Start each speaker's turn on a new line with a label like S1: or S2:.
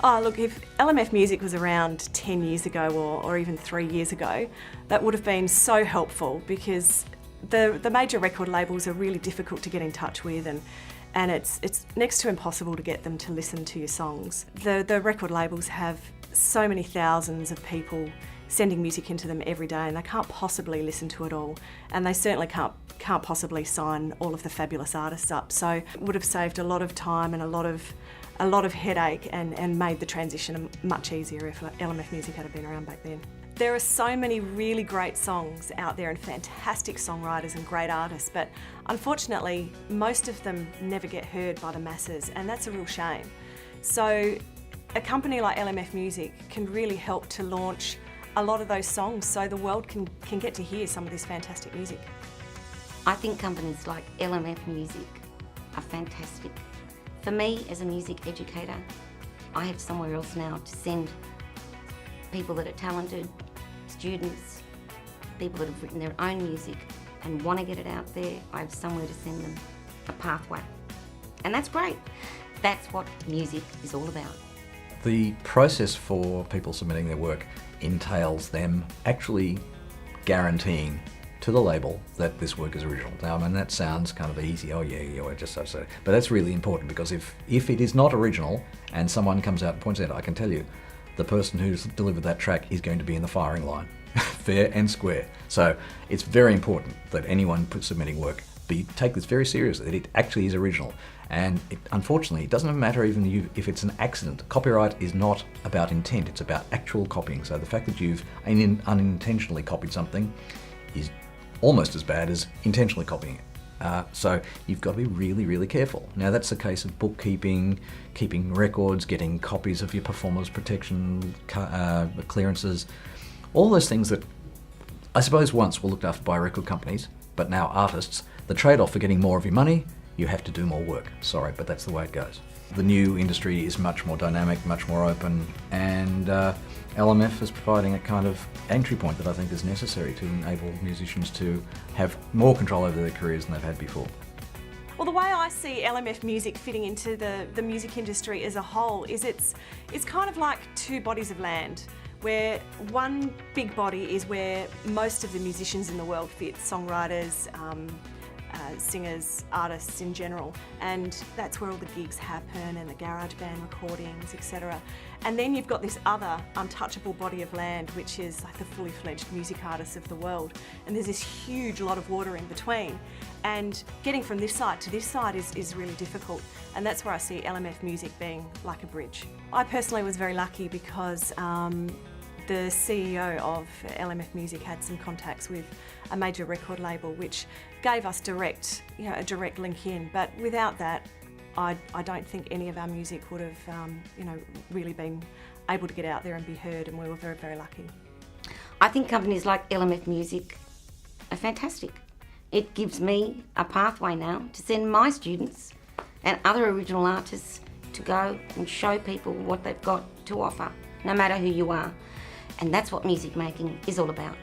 S1: Oh, look, if LMFMusic was around 10 years ago or even 3 years ago, that would have been so helpful, because the major record labels are really difficult to get in touch with, and it's next to impossible to get them to listen to your songs. The record labels have so many thousands of people sending music into them every day, and they can't possibly listen to it all, and they certainly can't possibly sign all of the fabulous artists up. So it would have saved a lot of time and a lot of headache, and made the transition much easier if LMFMusic had been around back then. There are so many really great songs out there and fantastic songwriters and great artists, but unfortunately most of them never get heard by the masses, and that's a real shame. So a company like LMFMusic can really help to launch a lot of those songs so the world can get to hear some of this fantastic music.
S2: I think companies like LMFMusic are fantastic. For me, as a music educator, I have somewhere else now to send people that are talented, students, people that have written their own music and want to get it out there. I have somewhere to send them, a pathway. And that's great. That's what music is all about.
S3: The process for people submitting their work entails them actually guaranteeing to the label that this work is original. Now, I mean, that sounds kind of easy. Oh yeah, I just so. But that's really important, because if it is not original and someone comes out and points it out, I can tell you, the person who's delivered that track is going to be in the firing line, fair and square. So it's very important that anyone submitting work take this very seriously, that it actually is original. And unfortunately, it doesn't matter even if it's an accident. Copyright is not about intent, it's about actual copying. So the fact that you've unintentionally copied something is almost as bad as intentionally copying it. So you've got to be really, really careful. Now that's a case of bookkeeping, keeping records, getting copies of your performance protection clearances, all those things that I suppose once were looked after by record companies, but now artists. The trade-off for getting more of your money, you have to do more work. Sorry, but that's the way it goes. The new industry is much more dynamic, much more open, and LMF is providing a kind of entry point that I think is necessary to enable musicians to have more control over their careers than they've had before.
S1: Well, the way I see LMFMusic fitting into the music industry as a whole is it's kind of like two bodies of land, where one big body is where most of the musicians in the world fit, songwriters, singers, artists in general, and that's where all the gigs happen, and the garage band recordings, etc. And then you've got this other untouchable body of land, which is like the fully fledged music artists of the world, and there's this huge lot of water in between, and getting from this side to this side is really difficult, and that's where I see LMFMusic being like a bridge. I personally was very lucky because the CEO of LMFMusic had some contacts with a major record label, which gave us a direct link in. But without that, I don't think any of our music would have, really been able to get out there and be heard, and we were very, very lucky.
S2: I think companies like LMFMusic are fantastic. It gives me a pathway now to send my students and other original artists to go and show people what they've got to offer, no matter who you are. And that's what music making is all about.